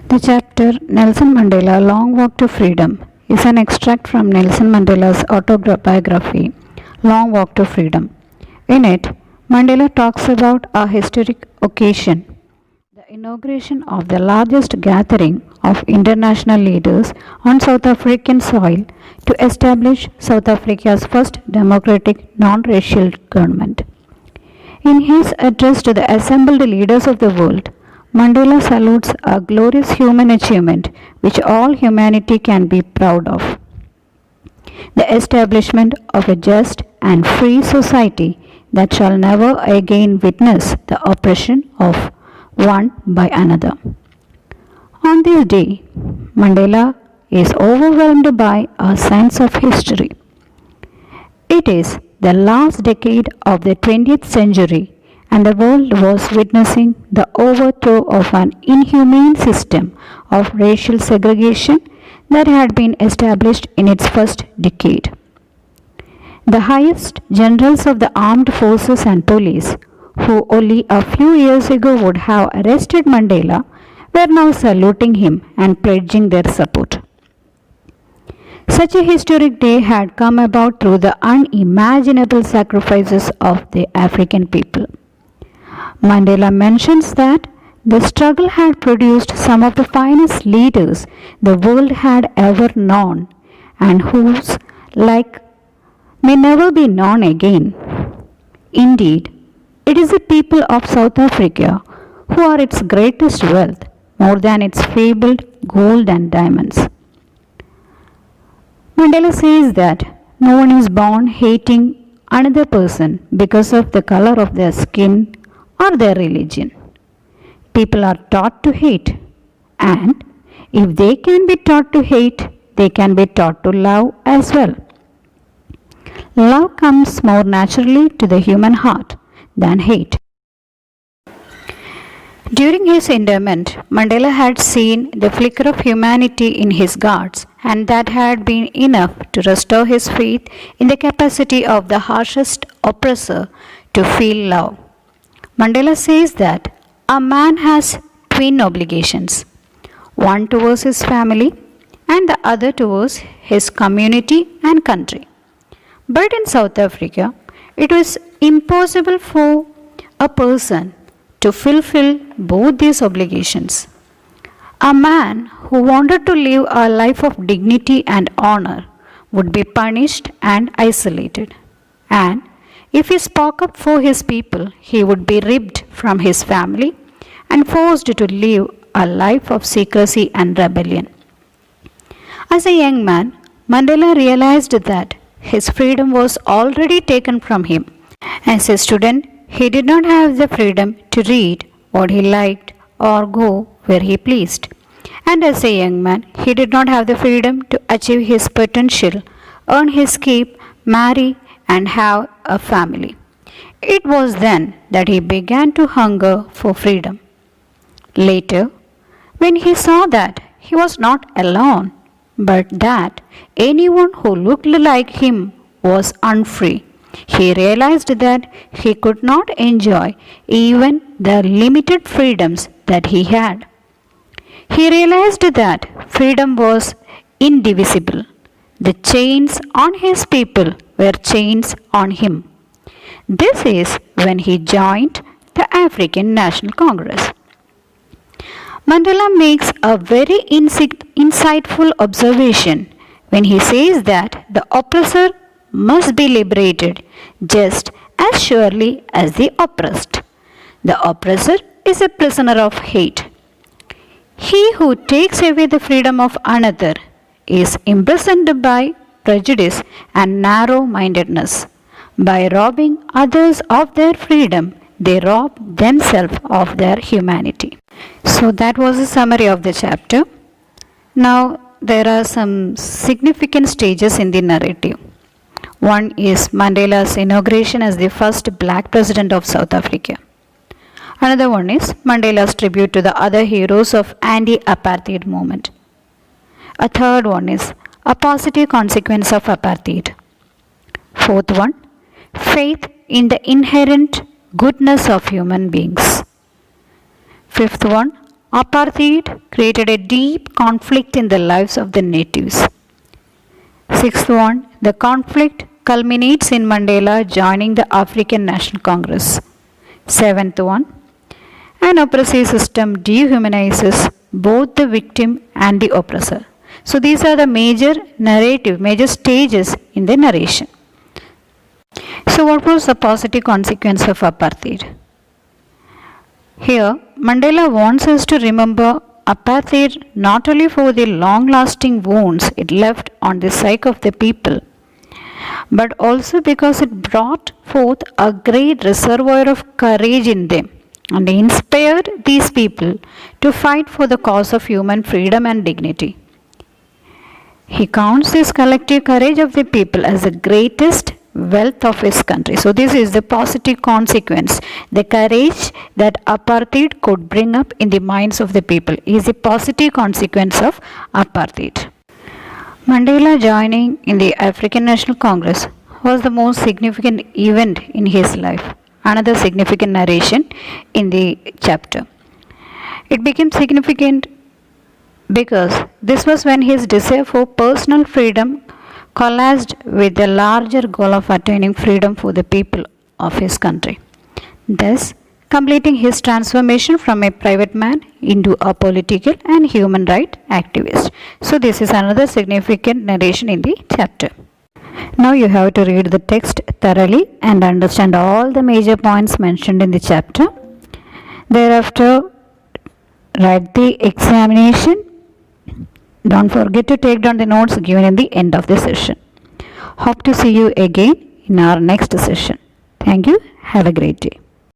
The chapter Nelson Mandela Long Walk to Freedom is an extract from Nelson Mandela's autobiography Long Walk to Freedom. In it, Mandela talks about a historic occasion, the inauguration of the largest gathering of international leaders on South African soil to establish South Africa's first democratic non-racial government. In his address to the assembled leaders of the world, Mandela salutes a glorious human achievement which all humanity can be proud of: the establishment of a just and free society that shall never again witness the oppression of one by another. On this day, Mandela is overwhelmed by a sense of history. It is the last decade of the 20th century, and the world was witnessing the overthrow of an inhumane system of racial segregation that had been established in its first decade. The highest generals of the armed forces and police, who only a few years ago would have arrested Mandela, were now saluting him and pledging their support. Such a historic day had come about through the unimaginable sacrifices of the African people. Mandela mentions that the struggle had produced some of the finest leaders the world had ever known, and whose like may never be known again. Indeed, it is the people of South Africa who are its greatest wealth, more than its fabled gold and diamonds. Mandela says that no one is born hating another person because of the color of their skin or their religion. People are taught to hate, and if they can be taught to hate, they can be taught to love as well. Love comes more naturally to the human heart than hate. During his interment, Mandela had seen the flicker of humanity in his guards, and that had been enough to restore his faith in the capacity of the harshest oppressor to feel love. Mandela says that a man has twin obligations, one towards his family and the other towards his community and country. But in South Africa, it was impossible for a person to fulfill both these obligations. A man who wanted to live a life of dignity and honor would be punished and isolated, and if he spoke up for his people, he would be ripped from his family and forced to live a life of secrecy and rebellion. As a young man, Mandela realized that his freedom was already taken from him. As a student, he did not have the freedom to read what he liked or go where he pleased. And as a young man, he did not have the freedom to achieve his potential, earn his keep, marry, and have a family. It was then that he began to hunger for freedom. Later, when he saw that he was not alone, but that anyone who looked like him was unfree, he realized that he could not enjoy even the limited freedoms that he had. He realized that freedom was indivisible. The chains on his people were chains on him. This is when he joined the African National Congress. Mandela makes a very insightful observation when he says that the oppressor must be liberated just as surely as the oppressed. The oppressor is a prisoner of hate. He who takes away the freedom of another is imprisoned by prejudice and narrow-mindedness. By robbing others of their freedom, they rob themselves of their humanity. So that was a summary of the chapter. Now there are some significant stages in the narrative. One is Mandela's inauguration as the first black president of South Africa. Another one is Mandela's tribute to the other heroes of anti-apartheid movement. A third one is a positive consequence of apartheid. Fourth one, faith in the inherent goodness of human beings. Fifth one, Apartheid created a deep conflict in the lives of the natives. Sixth one, the conflict culminates in Mandela joining the African National Congress. Seventh one, an oppressive system dehumanizes both the victim and the oppressor. So these are the major stages in the narration. So what was the positive consequence of apartheid? Here, Mandela wants us to remember apartheid not only for the long-lasting wounds it left on the psyche of the people, but also because it brought forth a great reservoir of courage in them and inspired these people to fight for the cause of human freedom and dignity. He counts this collective courage of the people as the greatest wealth of his country. So this is the positive consequence. The courage that apartheid could bring up in the minds of the people is a positive consequence of apartheid. Mandela joining in the African National Congress was the most significant event in his life. Another significant narration in the chapter. It became significant because this was when his desire for personal freedom coalesced with the larger goal of attaining freedom for the people of his country, thus completing his transformation from a private man into a political and human rights activist. So this is another significant narration in the chapter. Now you have to read the text thoroughly and understand all the major points mentioned in the chapter. Thereafter, write the examination. Don't forget to take down the notes given in the end of the session. Hope to see you again in our next session. Thank you. Have a great day.